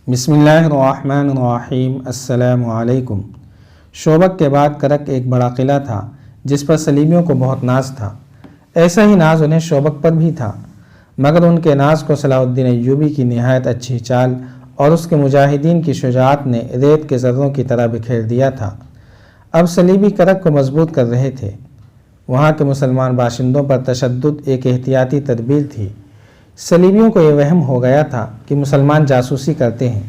بسم اللہ الرحمن الرحیم۔ السلام علیکم۔ شوبک کے بعد کرک ایک بڑا قلعہ تھا جس پر صلیبیوں کو بہت ناز تھا۔ ایسا ہی ناز انہیں شوبک پر بھی تھا، مگر ان کے ناز کو صلاح الدین ایوبی کی نہایت اچھی چال اور اس کے مجاہدین کی شجاعت نے ریت کے ذروں کی طرح بکھیر دیا تھا۔ اب صلیبی کرک کو مضبوط کر رہے تھے۔ وہاں کے مسلمان باشندوں پر تشدد ایک احتیاطی تدبیر تھی۔ صلیبیوں کو یہ وہم ہو گیا تھا کہ مسلمان جاسوسی کرتے ہیں،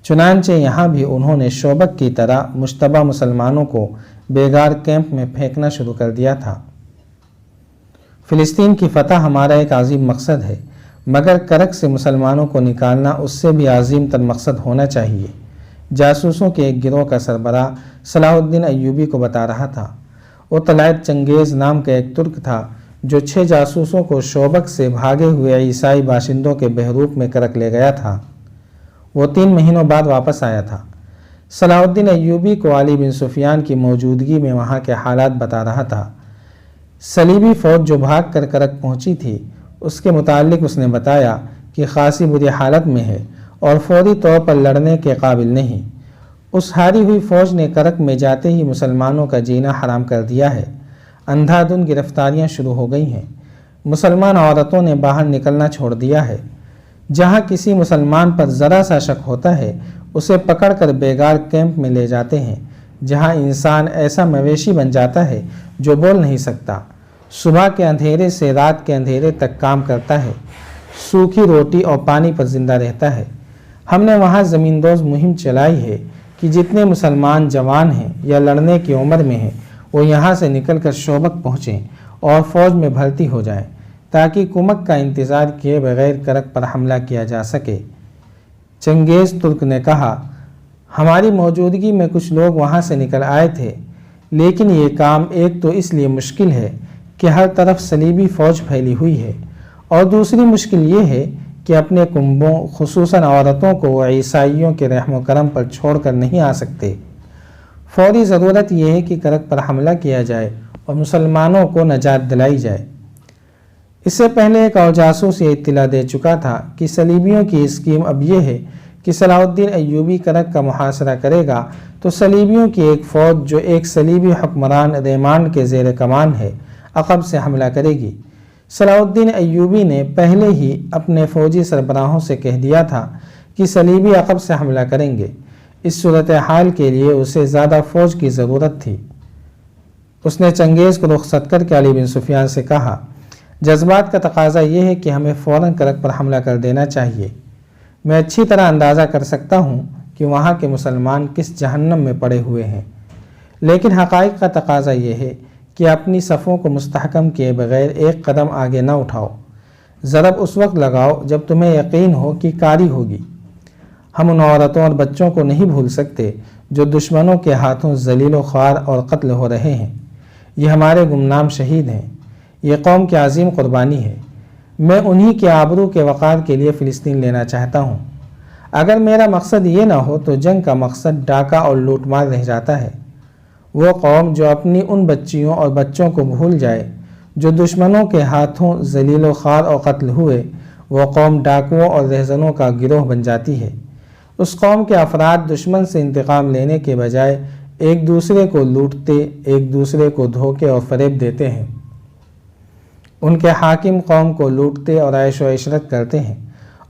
چنانچہ یہاں بھی انہوں نے شوبک کی طرح مشتبہ مسلمانوں کو بیگار کیمپ میں پھینکنا شروع کر دیا تھا۔ فلسطین کی فتح ہمارا ایک عظیم مقصد ہے، مگر کرک سے مسلمانوں کو نکالنا اس سے بھی عظیم تر مقصد ہونا چاہیے، جاسوسوں کے ایک گروہ کا سربراہ صلاح الدین ایوبی کو بتا رہا تھا۔ وہ طلائت چنگیز نام کا ایک ترک تھا جو 6 جاسوسوں کو شوبک سے بھاگے ہوئے عیسائی باشندوں کے بحروپ میں کرک لے گیا تھا۔ وہ 3 مہینوں بعد واپس آیا تھا۔ صلاح الدین ایوبی کو علی بن سفیان کی موجودگی میں وہاں کے حالات بتا رہا تھا۔ صلیبی فوج جو بھاگ کر کرک پہنچی تھی، اس کے متعلق اس نے بتایا کہ خاصی بری حالت میں ہے اور فوری طور پر لڑنے کے قابل نہیں۔ اس ہاری ہوئی فوج نے کرک میں جاتے ہی مسلمانوں کا جینا حرام کر دیا ہے۔ اندھا دھند گرفتاریاں شروع ہو گئی ہیں۔ مسلمان عورتوں نے باہر نکلنا چھوڑ دیا ہے۔ جہاں کسی مسلمان پر ذرا سا شک ہوتا ہے اسے پکڑ کر بیگار کیمپ میں لے جاتے ہیں، جہاں انسان ایسا مویشی بن جاتا ہے جو بول نہیں سکتا، صبح کے اندھیرے سے رات کے اندھیرے تک کام کرتا ہے، سوکھی روٹی اور پانی پر زندہ رہتا ہے۔ ہم نے وہاں زمین دوز مہم چلائی ہے کہ جتنے مسلمان جوان ہیں یا لڑنے کی عمر میں ہیں وہ یہاں سے نکل کر شوبک پہنچیں اور فوج میں بھرتی ہو جائیں تاکہ کمک کا انتظار کیے بغیر کرک پر حملہ کیا جا سکے۔ چنگیز ترک نے کہا، ہماری موجودگی میں کچھ لوگ وہاں سے نکل آئے تھے، لیکن یہ کام ایک تو اس لیے مشکل ہے کہ ہر طرف صلیبی فوج پھیلی ہوئی ہے، اور دوسری مشکل یہ ہے کہ اپنے کنبوں خصوصاً عورتوں کو وہ عیسائیوں کے رحم و کرم پر چھوڑ کر نہیں آ سکتے۔ فوری ضرورت یہ ہے کہ کرک پر حملہ کیا جائے اور مسلمانوں کو نجات دلائی جائے۔ اس سے پہلے ایک اور جاسوس یہ اطلاع دے چکا تھا کہ صلیبیوں کی اسکیم اب یہ ہے کہ صلاح الدین ایوبی کرک کا محاصرہ کرے گا تو صلیبیوں کی ایک فوج جو ایک صلیبی حکمران ریمانڈ کے زیر کمان ہے عقب سے حملہ کرے گی۔ صلاح الدین ایوبی نے پہلے ہی اپنے فوجی سربراہوں سے کہہ دیا تھا کہ صلیبی عقب سے حملہ کریں گے۔ اس صورتحال کے لیے اسے زیادہ فوج کی ضرورت تھی۔ اس نے چنگیز کو رخصت کر کے علی بن سفیان سے کہا، جذبات کا تقاضا یہ ہے کہ ہمیں فوراً کرک پر حملہ کر دینا چاہیے۔ میں اچھی طرح اندازہ کر سکتا ہوں کہ وہاں کے مسلمان کس جہنم میں پڑے ہوئے ہیں، لیکن حقائق کا تقاضا یہ ہے کہ اپنی صفوں کو مستحکم کیے بغیر ایک قدم آگے نہ اٹھاؤ۔ ضرب اس وقت لگاؤ جب تمہیں یقین ہو کہ کاری ہوگی۔ ہم ان عورتوں اور بچوں کو نہیں بھول سکتے جو دشمنوں کے ہاتھوں ذلیل و خوار اور قتل ہو رہے ہیں۔ یہ ہمارے گمنام شہید ہیں، یہ قوم کی عظیم قربانی ہے۔ میں انہی کے آبرو کے وقار کے لیے فلسطین لینا چاہتا ہوں۔ اگر میرا مقصد یہ نہ ہو تو جنگ کا مقصد ڈاکہ اور لوٹ مار رہ جاتا ہے۔ وہ قوم جو اپنی ان بچیوں اور بچوں کو بھول جائے جو دشمنوں کے ہاتھوں ذلیل و خوار اور قتل ہوئے، وہ قوم ڈاکوؤں اور رہزنوں کا گروہ بن جاتی ہے۔ اس قوم کے افراد دشمن سے انتقام لینے کے بجائے ایک دوسرے کو لوٹتے، ایک دوسرے کو دھوکے اور فریب دیتے ہیں۔ ان کے حاکم قوم کو لوٹتے اور عیش و عشرت کرتے ہیں،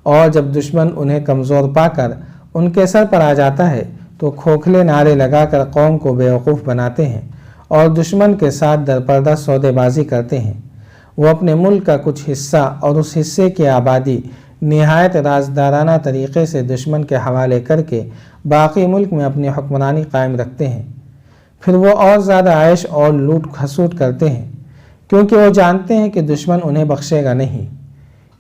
اور جب دشمن انہیں کمزور پا کر ان کے سر پر آ جاتا ہے تو کھوکھلے نعرے لگا کر قوم کو بیوقوف بناتے ہیں اور دشمن کے ساتھ درپردہ سودے بازی کرتے ہیں۔ وہ اپنے ملک کا کچھ حصہ اور اس حصے کی آبادی نہایت رازدارانہ طریقے سے دشمن کے حوالے کر کے باقی ملک میں اپنی حکمرانی قائم رکھتے ہیں۔ پھر وہ اور زیادہ عیش اور لوٹ کھسوٹ کرتے ہیں، کیونکہ وہ جانتے ہیں کہ دشمن انہیں بخشے گا نہیں۔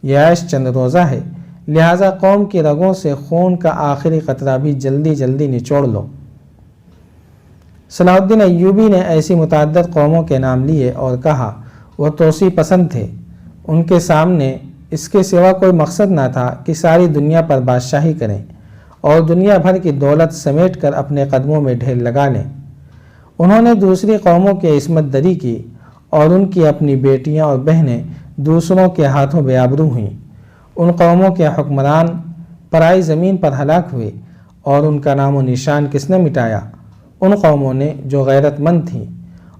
یہ عیش چند روزہ ہے، لہٰذا قوم کی رگوں سے خون کا آخری قطرہ بھی جلدی جلدی نچوڑ لو۔ صلاح الدین ایوبی نے ایسی متعدد قوموں کے نام لیے اور کہا وہ توسیع پسند تھے۔ ان کے سامنے اس کے سوا کوئی مقصد نہ تھا کہ ساری دنیا پر بادشاہی کریں اور دنیا بھر کی دولت سمیٹ کر اپنے قدموں میں ڈھیر لگا لیں۔ انہوں نے دوسری قوموں کی عصمت دری کی اور ان کی اپنی بیٹیاں اور بہنیں دوسروں کے ہاتھوں بے آبرو ہوئیں۔ ان قوموں کے حکمران پرائی زمین پر ہلاک ہوئے، اور ان کا نام و نشان کس نے مٹایا؟ ان قوموں نے جو غیرت مند تھیں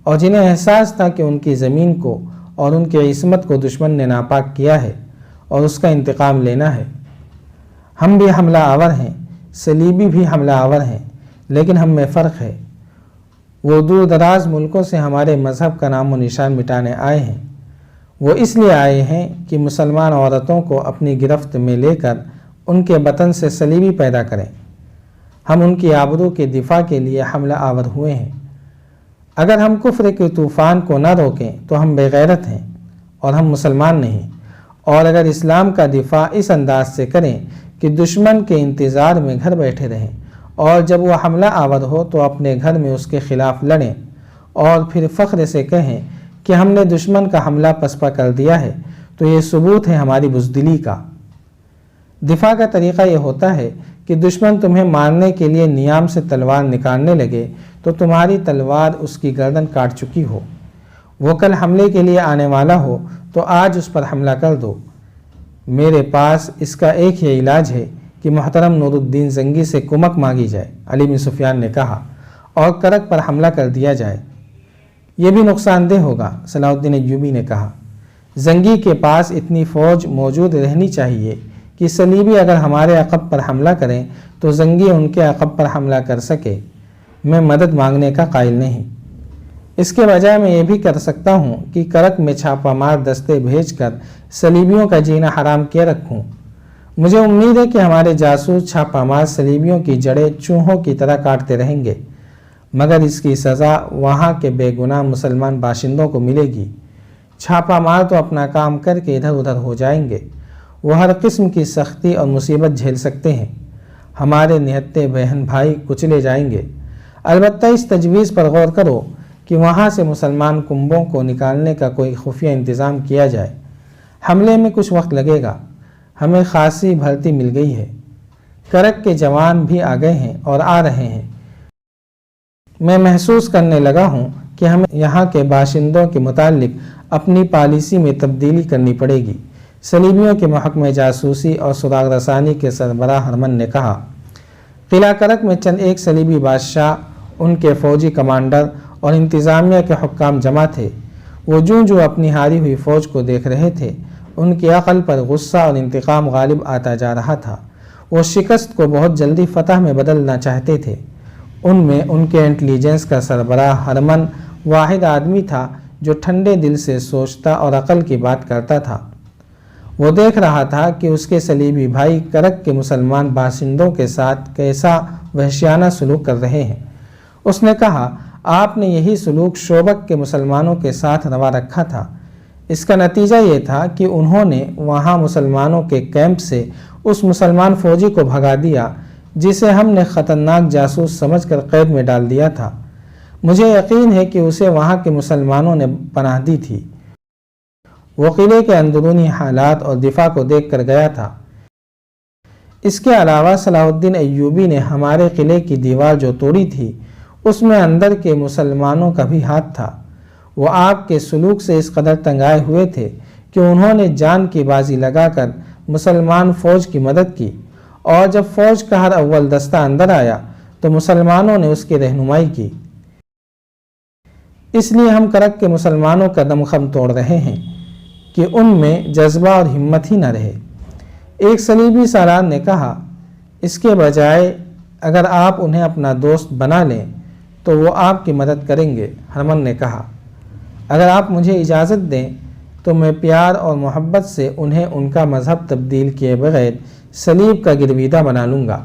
اور جنہیں احساس تھا کہ ان کی زمین کو اور ان کی عصمت کو دشمن نے ناپاک کیا ہے اور اس کا انتقام لینا ہے۔ ہم بھی حملہ آور ہیں، صلیبی بھی حملہ آور ہیں، لیکن ہم میں فرق ہے۔ وہ دور دراز ملکوں سے ہمارے مذہب کا نام و نشان مٹانے آئے ہیں۔ وہ اس لیے آئے ہیں کہ مسلمان عورتوں کو اپنی گرفت میں لے کر ان کے بطن سے صلیبی پیدا کریں۔ ہم ان کی آبرو کے دفاع کے لیے حملہ آور ہوئے ہیں۔ اگر ہم کفر کے طوفان کو نہ روکیں تو ہم بے غیرت ہیں اور ہم مسلمان نہیں، اور اگر اسلام کا دفاع اس انداز سے کریں کہ دشمن کے انتظار میں گھر بیٹھے رہیں، اور جب وہ حملہ آور ہو تو اپنے گھر میں اس کے خلاف لڑیں اور پھر فخر سے کہیں کہ ہم نے دشمن کا حملہ پسپا کر دیا ہے، تو یہ ثبوت ہے ہماری بزدلی کا۔ دفاع کا طریقہ یہ ہوتا ہے کہ دشمن تمہیں مارنے کے لیے نیام سے تلوار نکالنے لگے تو تمہاری تلوار اس کی گردن کاٹ چکی ہو۔ وہ کل حملے کے لیے آنے والا ہو تو آج اس پر حملہ کر دو۔ میرے پاس اس کا ایک ہی علاج ہے کہ محترم نور الدین زنگی سے کمک مانگی جائے، علی بن سفیان نے کہا، اور کرک پر حملہ کر دیا جائے۔ یہ بھی نقصان دہ ہوگا، صلاح الدین ایوبی نے کہا۔ زنگی کے پاس اتنی فوج موجود رہنی چاہیے کہ صلیبی اگر ہمارے عقب پر حملہ کریں تو زنگی ان کے عقب پر حملہ کر سکے۔ میں مدد مانگنے کا قائل نہیں۔ اس کے بجائے میں یہ بھی کر سکتا ہوں کہ کرک میں چھاپہ مار دستے بھیج کر صلیبیوں کا جینا حرام کیے رکھوں۔ مجھے امید ہے کہ ہمارے جاسوس چھاپہ مار صلیبیوں کی جڑیں چوہوں کی طرح کاٹتے رہیں گے، مگر اس کی سزا وہاں کے بے گناہ مسلمان باشندوں کو ملے گی۔ چھاپہ مار تو اپنا کام کر کے ادھر ادھر ہو جائیں گے، وہ ہر قسم کی سختی اور مصیبت جھیل سکتے ہیں، ہمارے نہتے بہن بھائی کچلے جائیں گے۔ البتہ اس تجویز پر غور کرو کہ وہاں سے مسلمان کنبوں کو نکالنے کا کوئی خفیہ انتظام کیا جائے۔ حملے میں کچھ وقت لگے گا، ہمیں خاصی بھرتی مل گئی ہے، کرک کے جوان بھی آ گئے ہیں اور آ رہے ہیں۔ میں محسوس کرنے لگا ہوں کہ ہمیں یہاں کے باشندوں کے متعلق اپنی پالیسی میں تبدیلی کرنی پڑے گی، صلیبیوں کے محکمہ جاسوسی اور سراغ رسانی کے سربراہ ہرمن نے کہا۔ قلعہ کرک میں چند ایک صلیبی بادشاہ، ان کے فوجی کمانڈر اور انتظامیہ کے حکام جمع تھے۔ وہ جو اپنی ہاری ہوئی فوج کو دیکھ رہے تھے، ان کی عقل پر غصہ اور انتقام غالب آتا جا رہا تھا۔ وہ شکست کو بہت جلدی فتح میں بدلنا چاہتے تھے۔ ان میں ان کے انٹیلیجنس کا سربراہ ہرمن واحد آدمی تھا جو ٹھنڈے دل سے سوچتا اور عقل کی بات کرتا تھا۔ وہ دیکھ رہا تھا کہ اس کے صلیبی بھائی کرک کے مسلمان باشندوں کے ساتھ کیسا وحشیانہ سلوک کر رہے ہیں۔ اس نے کہا، آپ نے یہی سلوک شوبک کے مسلمانوں کے ساتھ روا رکھا تھا۔ اس کا نتیجہ یہ تھا کہ انہوں نے وہاں مسلمانوں کے کیمپ سے اس مسلمان فوجی کو بھگا دیا جسے ہم نے خطرناک جاسوس سمجھ کر قید میں ڈال دیا تھا۔ مجھے یقین ہے کہ اسے وہاں کے مسلمانوں نے پناہ دی تھی۔ وہ قلعے کے اندرونی حالات اور دفاع کو دیکھ کر گیا تھا۔ اس کے علاوہ صلاح الدین ایوبی نے ہمارے قلعے کی دیوار جو توڑی تھی، اس میں اندر کے مسلمانوں کا بھی ہاتھ تھا۔ وہ آپ کے سلوک سے اس قدر تنگ آئے ہوئے تھے کہ انہوں نے جان کی بازی لگا کر مسلمان فوج کی مدد کی، اور جب فوج کا ہر اول دستہ اندر آیا تو مسلمانوں نے اس کی رہنمائی کی۔ اس لیے ہم کرک کے مسلمانوں کا دم خم توڑ رہے ہیں کہ ان میں جذبہ اور ہمت ہی نہ رہے۔ ایک صلیبی سالار نے کہا، اس کے بجائے اگر آپ انہیں اپنا دوست بنا لیں تو وہ آپ کی مدد کریں گے۔ ہرمن نے کہا، اگر آپ مجھے اجازت دیں تو میں پیار اور محبت سے انہیں ان کا مذہب تبدیل کیے بغیر صلیب کا گرویدہ بنا لوں گا۔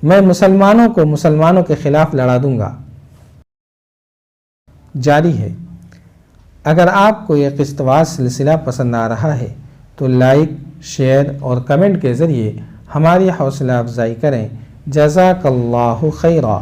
میں مسلمانوں کو مسلمانوں کے خلاف لڑا دوں گا۔ جاری ہے۔ اگر آپ کو یہ قسط وار سلسلہ پسند آ رہا ہے تو لائک، شیئر اور کمنٹ کے ذریعے ہماری حوصلہ افزائی کریں۔ جزاک اللہ خیرا۔